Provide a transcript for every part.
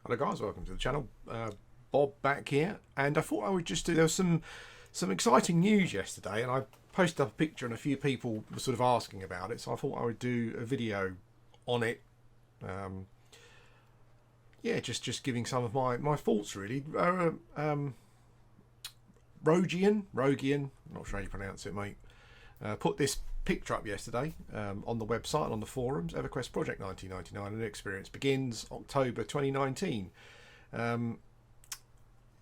Hello guys, welcome to the channel. Bob back here, and I thought I would just do. There was some exciting news yesterday, and I posted up a picture, and a few people were sort of asking about it. So I thought I would do a video on it. Yeah, just giving some of my thoughts really. Rogian, I'm not sure how you pronounce it, mate. Put this picture up yesterday on the website, on the forums. Everquest Project 1999, and the experience begins October 2019.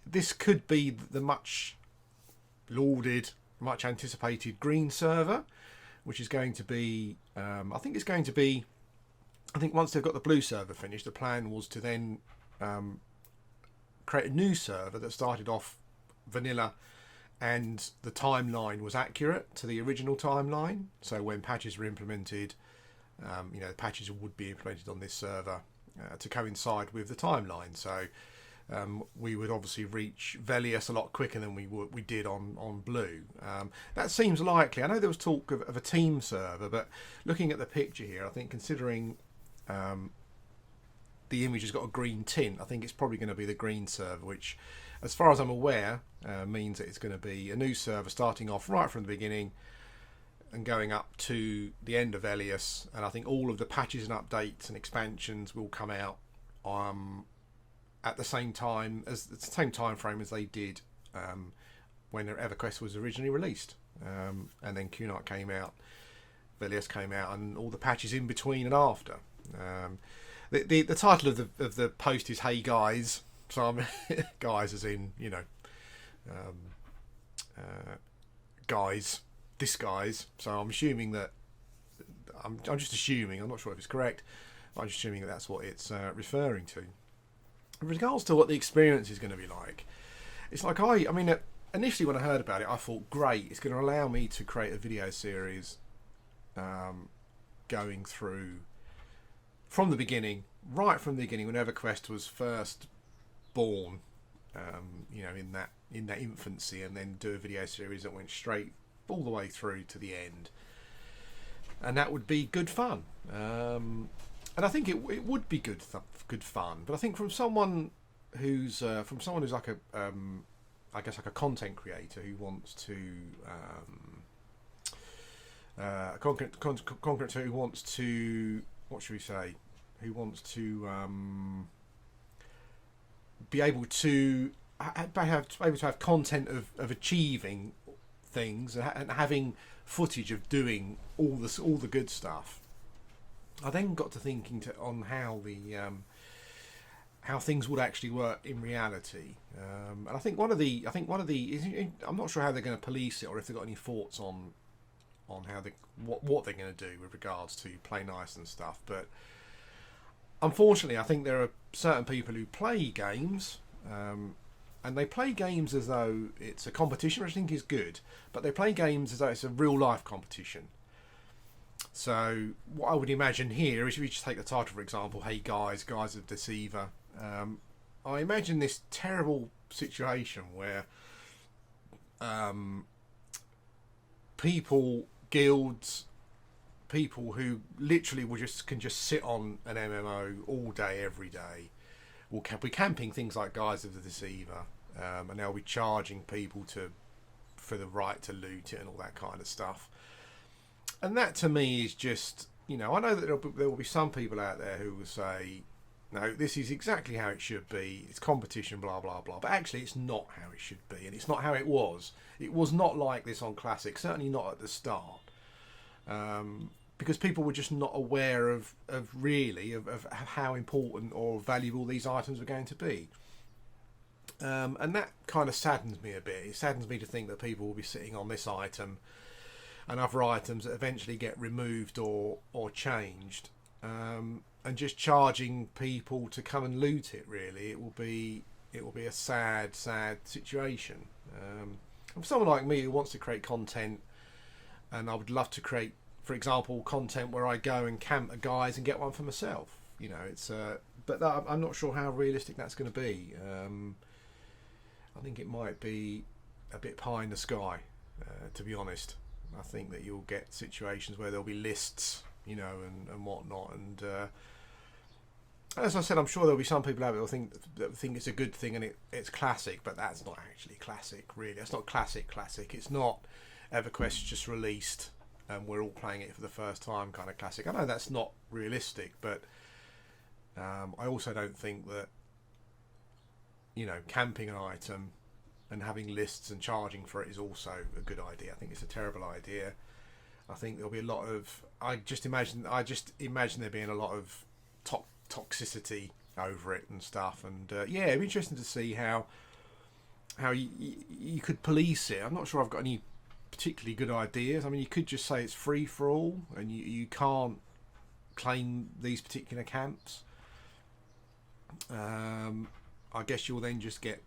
This could be the much lauded, much anticipated green server, which is going to be, I think once they've got the blue server finished, the plan was to then create a new server that started off vanilla, and the timeline was accurate to the original timeline. So when patches were implemented, the patches would be implemented on this server to coincide with the timeline. So we would obviously reach Velius a lot quicker than we did on Blue. That seems likely. I know there was talk of a team server, but looking at the picture here, I think considering the image has got a green tint, I think it's probably going to be the green server, which, as far as I'm aware, means that it's going to be a new server starting off right from the beginning and going up to the end of Elias. And I think all of the patches and updates and expansions will come out at the same time frame as they did when Everquest was originally released. And then Cunard came out, Velius came out, and all the patches in between and after. The title of the post is "Hey guys." So I'm guys as in, guys, this guys. So I'm assuming that I'm just assuming. I'm not sure if it's correct. I'm just assuming that that's what it's referring to. In regards to what the experience is going to be like, it's like initially when I heard about it, I thought, great, it's going to allow me to create a video series going through from the beginning, right from the beginning, when EverQuest was first born, in that infancy, and then do a video series that went straight all the way through to the end, and that would be good fun. And I think it would be good fun. But I think from someone who's like a I guess like a content creator who wants to who wants to, what should we say, who wants to be able to have content of achieving things and having footage of doing all the good stuff. I then got to thinking on how how things would actually work in reality, and I think one of the I'm not sure how they're going to police it, or if they've got any thoughts on how what they're going to do with regards to play nice and stuff. But unfortunately, I think there are certain people who play games, and they play games as though it's a competition, which I think is good, but they play games as though it's a real life competition. So what I would imagine here is, if you just take the title for example, "Hey guys of Deceiver," I imagine this terrible situation where guilds, people who literally can just sit on an MMO all day, every day, will be camping things like Guys of the Deceiver, and they'll be charging people for the right to loot it and all that kind of stuff. And that to me is just, I know that there will be some people out there who will say, no, this is exactly how it should be, it's competition, blah blah blah, but actually it's not how it should be, and it's not how it was. It was not like this on Classic, certainly not at the start, because people were just not aware of how important or valuable these items were going to be. And that kind of saddens me a bit. It saddens me to think that people will be sitting on this item and other items that eventually get removed or changed, and just charging people to come and loot it. Really, it will be a sad situation. For someone like me who wants to create content, and I would love to create, for example, content where I go and camp a guys and get one for myself. But I'm not sure how realistic that's going to be. I think it might be a bit pie in the sky, to be honest. I think that you'll get situations where there'll be lists, and whatnot, and as I said, I'm sure there'll be some people out there that think it's a good thing and it's classic, but that's not actually classic, really. It's not classic. It's not Everquest just released and we're all playing it for the first time kind of classic. I know that's not realistic, but I also don't think that, you know, camping an item and having lists and charging for it is also a good idea. I think it's a terrible idea. I think there'll be a lot of. I just imagine there being a lot of toxicity over it and stuff. And yeah, it'd be interesting to see how you could police it. I'm not sure I've got any particularly good ideas. I mean, you could just say it's free for all, and you can't claim these particular camps. I guess you'll then just get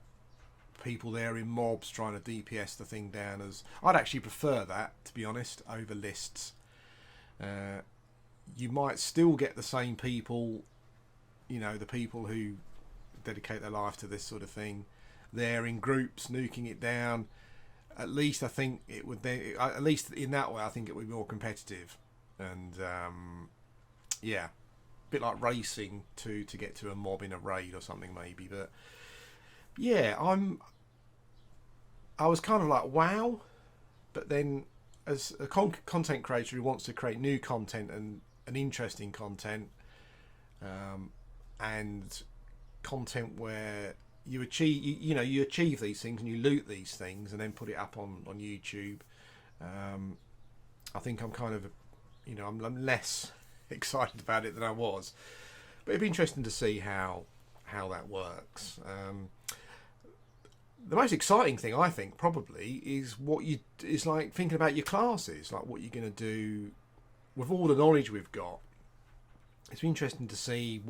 people there in mobs trying to DPS the thing down. As I'd actually prefer that, to be honest, over lists. You might still get the same people, you know, the people who dedicate their life to this sort of thing. They're in groups nuking it down. At least I think it would then, at least in that way, I think it would be more competitive. And yeah, a bit like racing to get to a mob in a raid or something maybe. But yeah, I was kind of like, wow. But then as a content creator who wants to create new content and interesting content, and content where you achieve, you achieve these things and you loot these things and then put it up on YouTube. I think I'm kind of, I'm less excited about it than I was. But it'd be interesting to see how that works. The most exciting thing, I think, probably is is like thinking about your classes, like what you're going to do with all the knowledge we've got. It's interesting to see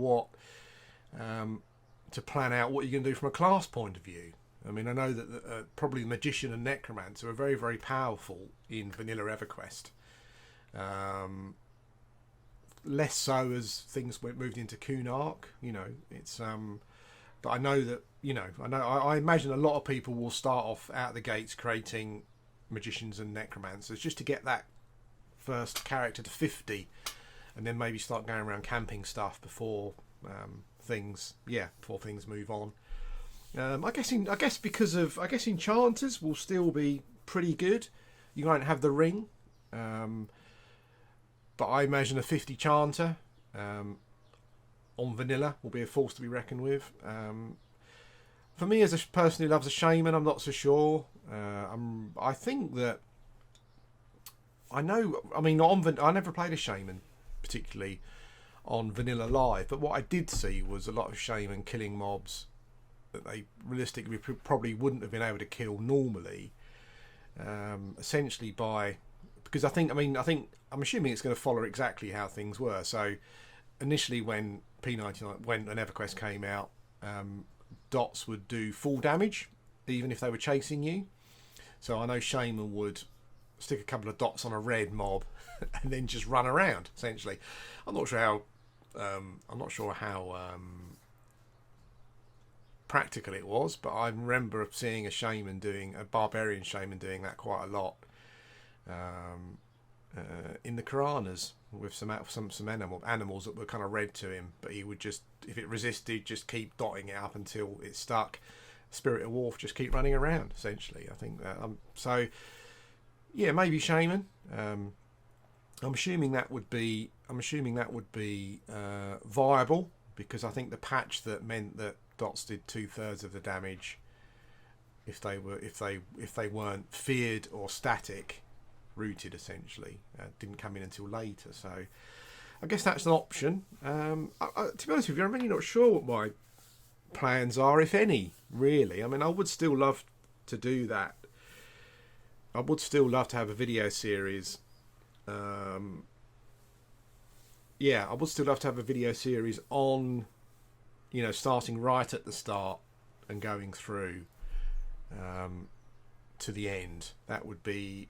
to plan out what you're going to do from a class point of view. I mean, I know that probably Magician and Necromancer are very, very powerful in vanilla EverQuest. Less so as things moved into Kunark. It's but I know that I imagine a lot of people will start off out the gates creating Magicians and Necromancers just to get that first character to 50, and then maybe start going around camping stuff before things move on. I guess Enchanters will still be pretty good. You won't have the ring, but I imagine a 50 Chanter on vanilla will be a force to be reckoned with. For me, as a person who loves a shaman, I'm not so sure. I think that I never played a shaman particularly on vanilla live, but what I did see was a lot of shaman killing mobs that they realistically probably wouldn't have been able to kill normally. Essentially because I'm assuming it's going to follow exactly how things were. So initially, when when an EverQuest came out, dots would do full damage even if they were chasing you. So I know shaman would stick a couple of dots on a red mob and then just run around. Essentially, I'm not sure how practical it was, but I remember seeing a barbarian shaman doing that quite a lot in the Karanas with some animals that were kind of red to him, but he would just, if it resisted, just keep dotting it up until it stuck. Spirit of Wolf just keep running around. Essentially, I think that. So yeah, maybe shaman. I'm assuming that would be viable, because I think the patch that meant that dots did 2/3 of the damage if they weren't feared or static, rooted essentially, didn't come in until later. So I guess that's an option. To be honest with you, I'm really not sure what my plans are, if any, really. I mean, I would still love to do that. I would still love to have a video series. I would still love to have a video series on, starting right at the start and going through to the end. That would be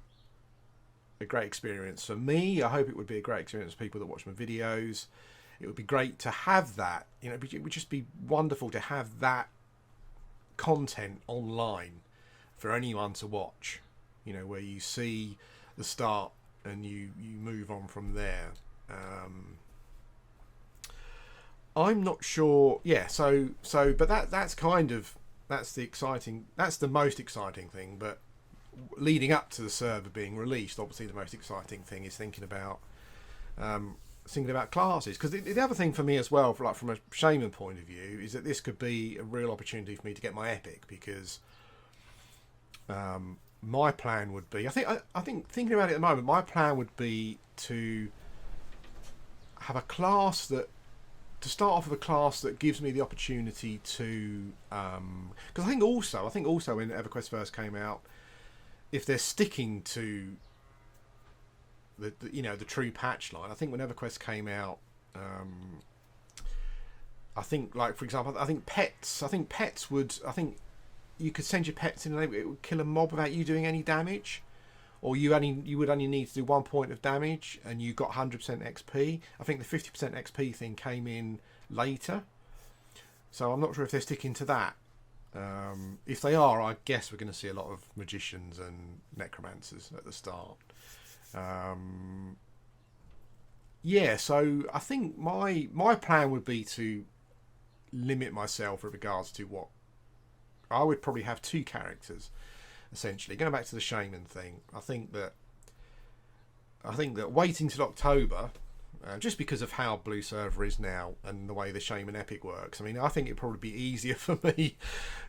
a great experience for me. I hope it would be a great experience for people that watch my videos. It would be great to have that. It would just be wonderful to have that content online for anyone to watch. Where you see the start and you move on from there. I'm not sure. Yeah, but that's kind of that's the most exciting thing. But leading up to the server being released, obviously the most exciting thing is thinking about classes. Because the other thing for me as well, from a shaman point of view, is that this could be a real opportunity for me to get my epic, because my plan would be, I think thinking about it at the moment, my plan would be to have a class that to start off with a class that gives me the opportunity to because I think also when EverQuest first came out, if they're sticking to the true patch line, I think when EverQuest came out, I think, like, for example, I think pets you could send your pets in and it would kill a mob without you doing any damage, or you would only need to do 1 point of damage and you got 100% XP. I think the 50% XP thing came in later, so I'm not sure if they're sticking to that. If they are, I guess we're going to see a lot of magicians and necromancers at the start. So I think my plan would be to limit myself with regards to what I would probably have 2 characters, essentially. Going back to the shaman thing, I think that waiting till October, just because of how Blue Server is now and the way the shaman epic works, I mean, I think it'd probably be easier for me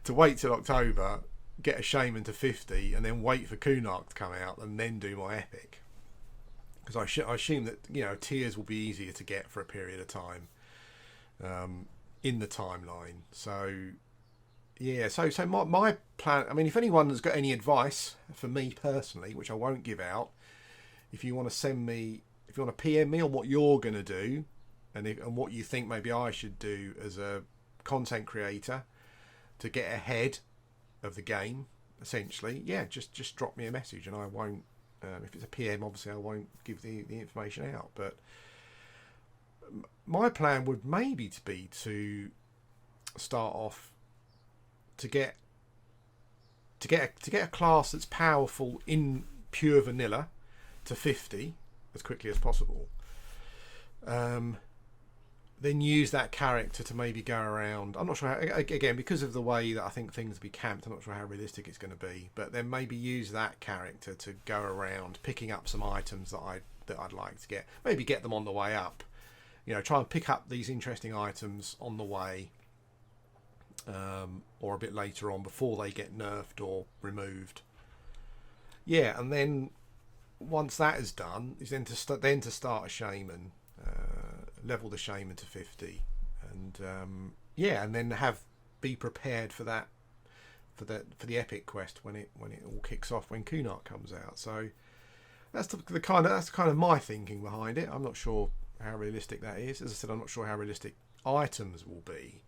to wait till October, get a shaman to 50, and then wait for Kunark to come out and then do my epic. Because I assume that tiers will be easier to get for a period of time in the timeline. So yeah, so my plan. I mean, if anyone has got any advice for me personally, which I won't give out, if you want to PM me on what you're going to do, and what you think maybe I should do as a content creator to get ahead of the game, essentially, yeah, just drop me a message and I won't. If it's a PM, obviously I won't give the information out. But my plan would maybe be to start off to get a class that's powerful in pure vanilla to 50 as quickly as possible. Then use that character to maybe go around. I'm not sure how, again, because of the way that I think things will be camped, I'm not sure how realistic it's going to be, but then maybe use that character to go around picking up some items that I'd like to get. Maybe get them on the way up. Try and pick up these interesting items on the way, or a bit later on before they get nerfed or removed. Yeah, and then once that is done, is then to start a shaman. Level the shaman to 50, and and then be prepared for that for the epic quest when it all kicks off when Kunark comes out. So that's the kind of my thinking behind it. I'm not sure how realistic that is. As I said, I'm not sure how realistic items will be.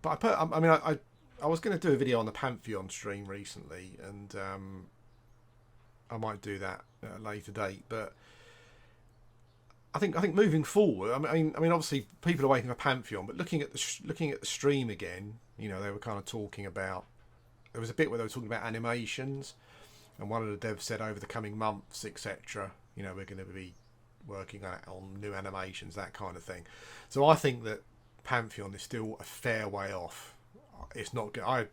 But I was going to do a video on the Pantheon stream recently, and I might do that at a later date, but I think moving forward, I mean, obviously people are waiting for Pantheon, but looking at the stream again, they were kind of talking about. There was a bit where they were talking about animations, and one of the devs said over the coming months, etc. We're going to be working on new animations, that kind of thing. So I think that Pantheon is still a fair way off. It's not. I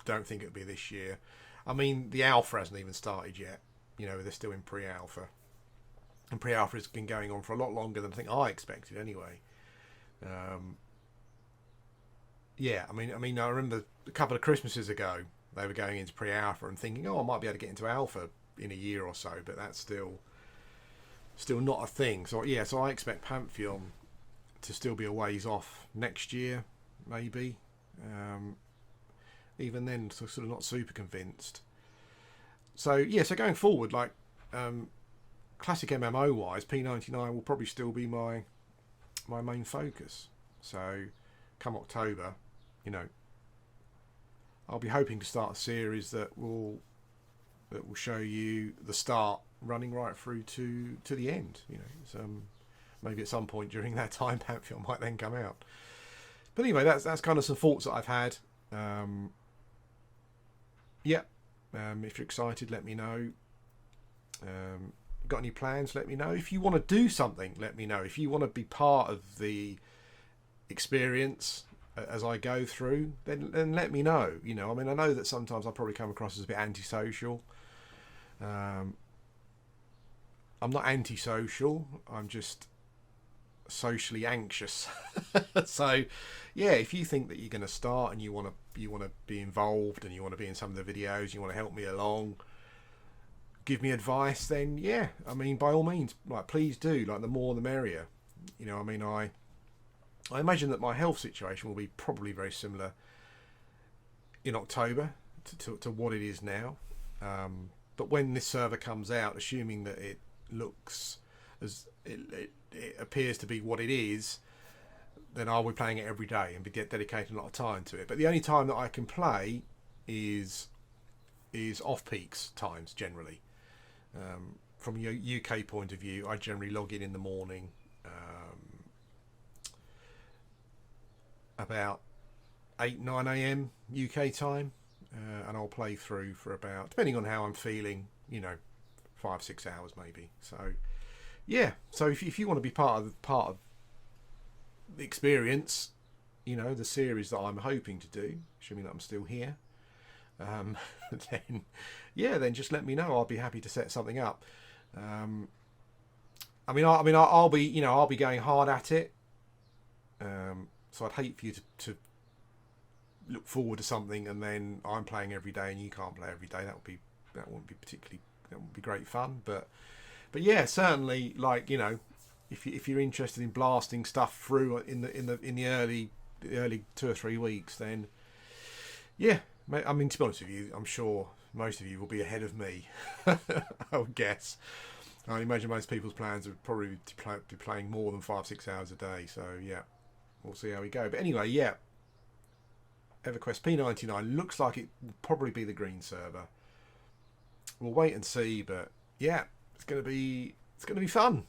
don't think it'll be this year. I mean, the alpha hasn't even started yet. They're still in pre-alpha. And pre-alpha has been going on for a lot longer than I think I expected anyway. I remember a couple of Christmases ago, they were going into pre-alpha and thinking, I might be able to get into alpha in a year or so, but that's still not a thing. So yeah, so I expect Pantheon to still be a ways off next year, maybe. Even then, sort of not super convinced. So yeah, so going forward, like classic MMO wise, P99 will probably still be my main focus. So come October, I'll be hoping to start a series that will show you the start running right through to the end. So maybe at some point during that time, Pantheon might then come out. But anyway, that's kind of some thoughts that I've had. If you're excited, let me know. got any plans, let me know. If you want to do something, let me know. If you want to be part of the experience as I go through, then let me know. You know, I mean, I know that sometimes I probably come across as a bit antisocial. I'm not antisocial. I'm just socially anxious. So, yeah, if you think that you're going to start and you want to be involved and you want to be in some of the videos, you want to help me along, give me advice, then yeah, I mean, by all means, like, please do. Like, the more the merrier. You know, I mean, I imagine that my health situation will be probably very similar in October to what it is now. But when this server comes out, assuming that it looks as it appears to be what it is, then I'll be playing it every day and be dedicating a lot of time to it. But the only time that I can play is off peaks times generally. From a UK point of view, I generally log in the morning, about 8-9 a.m. UK time, and I'll play through for about, depending on how I'm feeling, you know, 5-6 hours maybe. So yeah, so if you want to be part of the experience, you know, the series that I'm hoping to do, assuming that I'm still here, then yeah, then just let me know. I'll be happy to set something up. I'll be, you know, I'll be going hard at it. So I'd hate for you to look forward to something and then I'm playing every day and you can't play every day. That wouldn't be great fun. But yeah, certainly, like, you know, if you're interested in blasting stuff through in the early 2 or 3 weeks, then yeah, I mean, to be honest with you, I'm sure most of you will be ahead of me. I would guess. I imagine most people's plans would probably be playing more than 5-6 hours a day. So yeah, we'll see how we go. But anyway, yeah, Everquest P99 looks like it will probably be the green server. We'll wait and see, but yeah, it's gonna be fun.